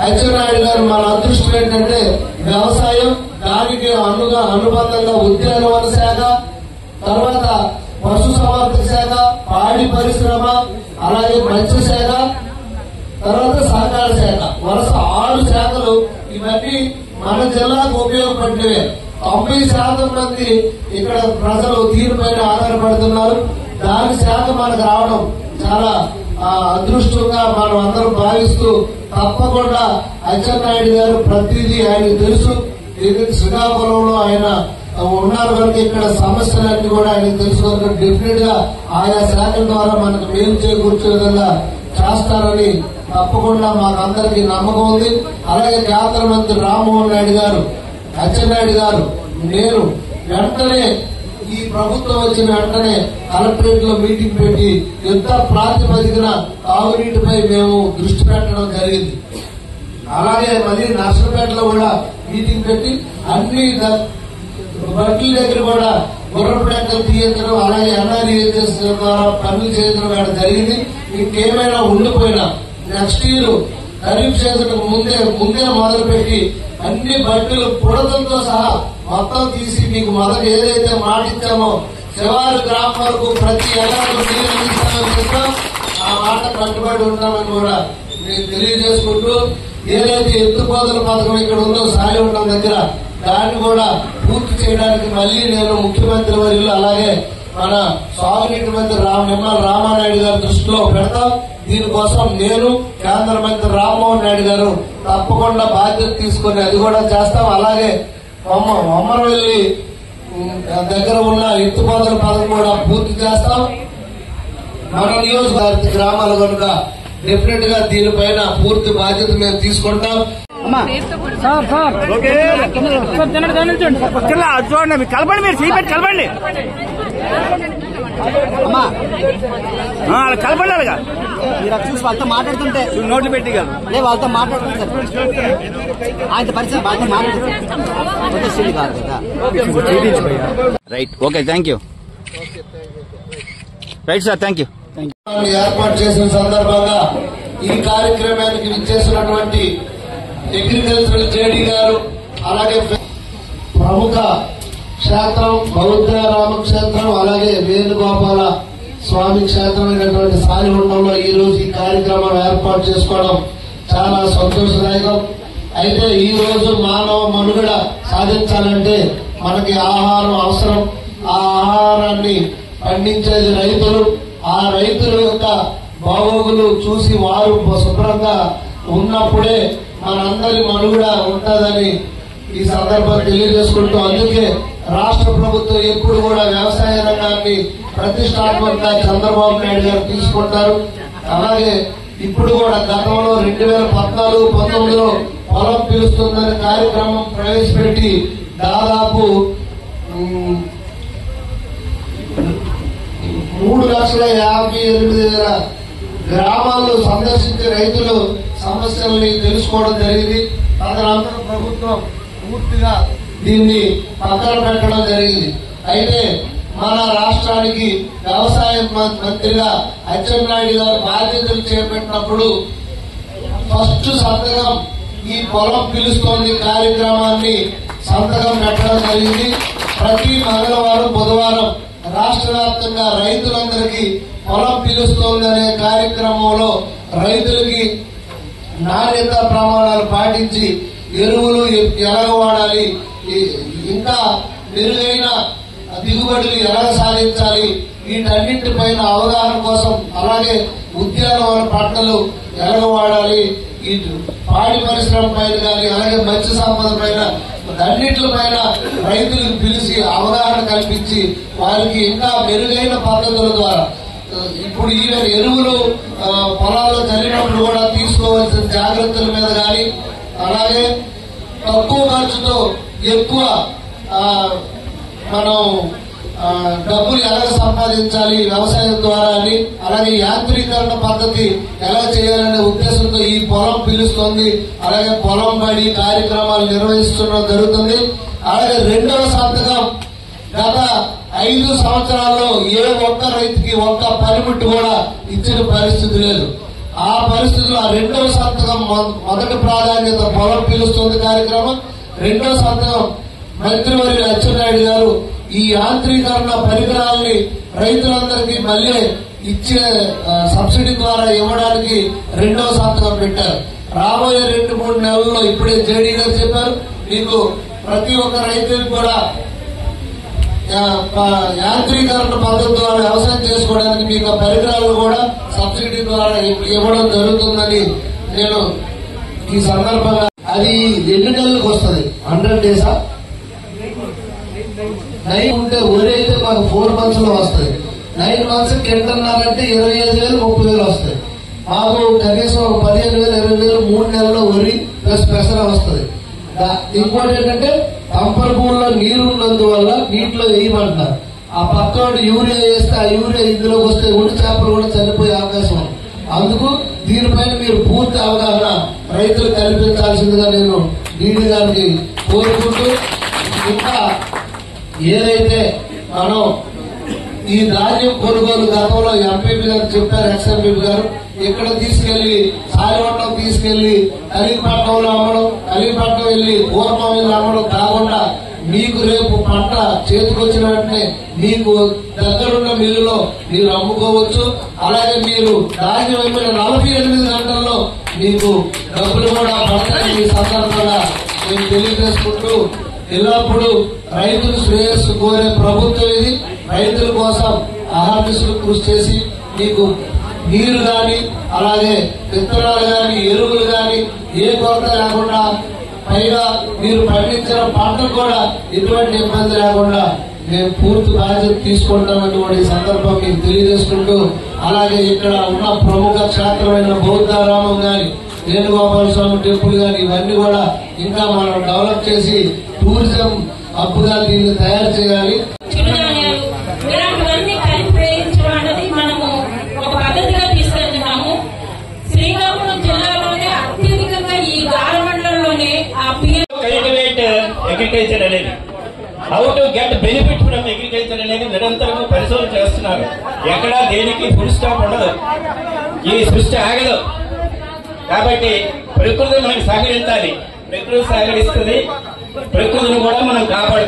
అచ్చెన్నాయుడు గారు మన అదృష్టం ఏంటంటే వ్యవసాయం, దానికి అనుబంధంగా ఉద్యానవన శాఖ, తర్వాత పశు సంవర్ధక శాఖ, పాడి పరిశ్రమ, అలాగే మత్స్య శాఖ, తర్వాత సహకార శాఖ, వరుస 6 శాఖలు. ఇవన్నీ మన జిల్లాకు ఉపయోగపడినవే. 90% మంది ఇక్కడ ప్రజలు దీనిపైన ఆధారపడుతున్నారు. దాని శాఖ మనకు రావడం చాలా అదృష్టంగా మనం అందరం భావిస్తూ, తప్పకుండా అచ్చెన్నాయుడు గారు ప్రతిదీ ఆయనకు తెలుసు. శ్రీకాకుళంలో ఆయన ఉన్నారు కనుక ఇక్కడ సమస్యలన్నీ కూడా ఆయనకు తెలుసు కనుక డెఫినెట్ గా ఆయా శాఖల ద్వారా మనకు మేలు చేకూర్చే విధంగా చేస్తారని తప్పకుండా మాకందరికీ నమ్మకం ఉంది. అలాగే కేంద్ర మంత్రి రామ్మోహన్ నాయుడు గారు, అచ్చెన్నాయుడు గారు, నేను వెంటనే ఈ ప్రభుత్వం వచ్చిన వెంటనే కలెక్టరేట్ లో మీటింగ్ పెట్టి యుద్ధ ప్రాతిపదికన తాగునీటిపై మేము దృష్టి పెట్టడం జరిగింది. అలాగే మళ్ళీ నర్సంపేటలో కూడా మీటింగ్ పెట్టి అన్ని బట్ల దగ్గర కూడా గుర్రపు డెక్కలు తీయించడం, అలాగే ఎన్ఆర్ఈఎస్ ద్వారా పనులు చేయించడం కూడా జరిగింది. ఇంకేమైనా ఉండిపోయినా నెక్స్ట్ ఇయర్ ఖరీఫ్ సీజన్ ముందే మొదలుపెట్టి అన్ని బట్టలు పుడతలతో సహా మొత్తం తీసి మీకు మొదట ఏదైతే మాట ఇచ్చామో శివారు గ్రామం వరకు ప్రతి ఎకరాకు నీరు అందిస్తామని చెప్తాం. ఆ మాట కట్టుబడి ఉంటామని కూడా నేను తెలియజేసుకుంటూ, ఏదైతే ఎత్తుపోతల పథకం ఇక్కడ ఉందో సాలివటం దగ్గర దాన్ని కూడా పూర్తి చేయడానికి మళ్లీ నేను ముఖ్యమంత్రి వర్యులు అలాగే మన సాగునీటి మంత్రి నిమ్మల రామానాయుడు గారి దృష్టిలో పెడతాం. దీనికోసం నేను కేంద్ర మంత్రి రామ్మోహన్ నాయుడు గారు తప్పకుండా బాధ్యత తీసుకుని అది కూడా చేస్తాం. అలాగే ఒమ్మరవెల్లి దగ్గర ఉన్న ఎత్తుపోతల పథకం కూడా పూర్తి చేస్తాం. మన నియోజకవర్గ గ్రామాలు కనుక డెఫినెట్ గా దీనిపైన పూర్తి బాధ్యత మేము తీసుకుంటాం. చూడండి, కలపండి, మీరు చేపెట్టి కలపండి, కలపండి. అలాగా మీరు చూసి వాళ్ళతో మాట్లాడుతుంటే నోట్లు పెట్టి లేదు, వాళ్ళతో మాట్లాడుతుంటారు. ఆయన పరిస్థితి వాళ్ళతో మాట్లాడుతుంది కాదు కదా. Right, okay, thank you. Right sir, thank you. ఏర్పాటు చేసిన సందర్భంగా ఈ కార్యక్రమానికి విచ్చేసినటువంటి అగ్రికల్చరల్ జేడీ గారు, అలాగే ప్రముఖ క్షేత్రం బౌద్ధ రామక్షేత్రం, అలాగే వేణుగోపాల స్వామి క్షేత్రమైనటువంటి సాలిగుండంలో ఈ రోజు ఈ కార్యక్రమం ఏర్పాటు చేసుకోవడం చాలా సంతోషదాయకం. అయితే ఈ రోజు మానవ మనుగడ సాధించాలంటే మనకి ఆహారం అవసరం. ఆ ఆహారాన్ని పండించేది రైతులు. ఆ రైతుల యొక్క బాగోగులు చూసి వారు శుభ్రంగా ఉన్నప్పుడే మనందరి మనుగడ ఉంటుందని ఈ సందర్భం తెలియజేసుకుంటూ, అందుకే రాష్ట్ర ప్రభుత్వం ఎప్పుడు కూడా వ్యవసాయ రంగాన్ని ప్రతిష్టాత్మకంగా చంద్రబాబు నాయుడు గారు తీసుకుంటారు. అలాగే ఇప్పుడు కూడా గతంలో 2014-19లో పొలం పిలుస్తుందనే కార్యక్రమం ప్రవేశపెట్టి దాదాపు 3,58,000 గ్రామాల్లో సందర్శించి రైతులు సమస్యల్ని తెలుసుకోవడం జరిగింది. తదనంతరం ప్రభుత్వం పూర్తిగా దీన్ని పక్కన పెట్టడం జరిగింది. అయితే మన రాష్ట్రానికి వ్యవసాయ మంత్రిగా అచ్చెన్నాయుడు గారు బాధ్యతలు చేపట్టినప్పుడు ఫస్ట్ సంతకం ఈ పొలం పిలుస్తోంది కార్యక్రమాన్ని సంతకం పెట్టడం జరిగింది. ప్రతి మంగళవారం, బుధవారం రాష్ట్ర వ్యాప్తంగా రైతులందరికీ పొలం పిలుస్తోందనే కార్యక్రమంలో రైతులకి నాణ్యత ప్రమాణాలు పాటించి ఎరువులు ఎలా వాడాలి, ఇంకా మెరుగైన దిగుబడులు ఎలా సాధించాలి, వీటన్నింటిపైన అవగాహన కోసం, అలాగే ఉద్యానవన పంటలు ఎలా వాడాలి, ఈ పాడి పరిశ్రమ పైన కానీ అలాగే మత్స్య సంపద పైన అన్నింటిపైన రైతులకు పిలిచి అవగాహన కల్పించి వారికి ఇంకా మెరుగైన పద్ధతుల ద్వారా ఇప్పుడు ఈ ఎరువులు పొలాల్లో చల్లినప్పుడు కూడా తీసుకోవాల్సిన జాగ్రత్తల మీద కానీ, అలాగే తక్కువ ఖర్చుతో ఎక్కువ మనం డబ్బులు ఎలా సంపాదించాలి వ్యవసాయం ద్వారా అని, అలాగే యాంత్రీకరణ పద్ధతి ఎలా చేయాలనే ఉద్దేశంతో ఈ పొలం పిలుస్తోంది. అలాగే పొలం బడి కార్యక్రమాలు నిర్వహించడం జరుగుతుంది. అలాగే రెండవ సంతకం గత 5 సంవత్సరాల్లో ఏ ఒక్క రైతుకి ఒక్క పనిముట్టు కూడా ఇచ్చిన పరిస్థితి లేదు. ఆ పరిస్థితుల్లో రెండవ సంతకం మొదటి ప్రాధాన్యత పొలం పిలుస్తుంది కార్యక్రమం. రెండవ సంతకం మంత్రివర్యులు అచ్చెన్నాయుడు గారు ఈ యాంత్రీకరణ పరికరాలని రైతులందరికీ మళ్లీ ఇచ్చే సబ్సిడీ ద్వారా ఇవ్వడానికి రెండవ సంతకం పెట్టారు. రాబోయే 2-3 నెలల్లో ఇప్పుడే జేడీ గారు చెప్పారు, మీకు ప్రతి ఒక్క రైతులకు కూడా యాంత్రీకరణ పద్ధతి ద్వారా వ్యవసాయం చేసుకోవడానికి మీకు పరికరాలు కూడా సబ్సిడీ ద్వారా ఇవ్వడం జరుగుతుందని నేను ఈ సందర్భంగా. అది ఎన్ని నెలలకు వస్తుంది? 100 డేసా? 9 ఉంటే వరి అయితే మాకు 4 months లో వస్తుంది. 9 months కింటన్నారంటే 25,000 30,000 వస్తాయి. మాకు కనీసం 15,000 20,000 3 నెలల్లో వరి ప్లస్ పెసర వస్తుంది. ఇంకోటి ఏంటంటే తంపర భూముల్లో నీరు ఉన్నందువల్ల నీటిలో వేయమంటారు. ఆ పక్క యూరియా వేస్తే ఆ యూరియా ఇందులోకి వస్తే ఒంటి చేపలు కూడా చనిపోయే అవకాశం ఉంది. అందుకు దీనిపైన మీరు పూర్తి అవగాహన రైతులు కల్పించాల్సిందిగా నేను డీడీ గారికి కోరుకుంటూ, ఇంకా ఏదైతే మనం ఈ ధాన్యం కొనుగోలు గతంలో ఎంపీపీ గారు చెప్పారు, ఎక్స్ఎంపీపీ గారు, ఇక్కడ తీసుకెళ్లి సాయవట్టం తీసుకెళ్లి కలిపట్నంలో అమ్మడం, కలిపట్నం వెళ్లి పూర్వం వెళ్ళి అమ్మడం కాకుండా మీకు రేపు పంట చేతికొచ్చిన వెంటనే మీకు దగ్గరున్న మిల్లులో మీరు అమ్ముకోవచ్చు. అలాగే మీరు ధాన్యం అయిపోయిన 48 గంటల్లో మీకు డబ్బులు కూడా పడతాయి. ఈ సందర్భంగా నేను తెలియజేసుకుంటూ, ఎల్లప్పుడూ రైతులు శ్రేయస్సు కోరే ప్రభుత్వం ఇది. రైతుల కోసం అహర్నిశలు కృషి చేసి మీకు నీరు గాని అలాగే విత్తనాలు గాని ఎరువులు గాని ఏ కొరత లేకుండా, పైగా మీరు పండించిన పంట కూడా ఎటువంటి ఇబ్బంది లేకుండా మేము పూర్తి బాధ్యత తీసుకుంటామని సందర్భం మీకు తెలియజేసుకుంటూ, అలాగే ఇక్కడ ఉన్న ప్రముఖ క్షేత్రమైన బౌద్ధారామం గాని వేణుగోపాల స్వామి టెంపుల్ గాని ఇవన్నీ కూడా ఇంకా మనం డెవలప్ చేసి టూరిజం హబ్గా దీన్ని తయారు చేయాలి. ఇలాంటివన్నీ కలిపి ప్రయోగించడం అనేది మనము ఒక పద్ధతిగా తీసుకెళ్తున్నాము. శ్రీకాకుళం జిల్లాలోనే అత్యధికంగా ఈ గారమండలంలోనే ఆ కల్టివేట్ అగ్రికల్చర్ అనేది, how to get benefit from agriculture అనేది నిరంతరం పరిశోధన చేస్తున్నారు. ఎక్కడా దేనికి ఫుల్ స్టాప్ ఉండదు, ఈ సృష్టి ఆగదు. కాబట్టి ప్రకృతి మనకు సహకరించాలి, ప్రకృతి సహకరిస్తుంది, ప్రకృతిని కూడా మనం కాపాడుకోవాలి.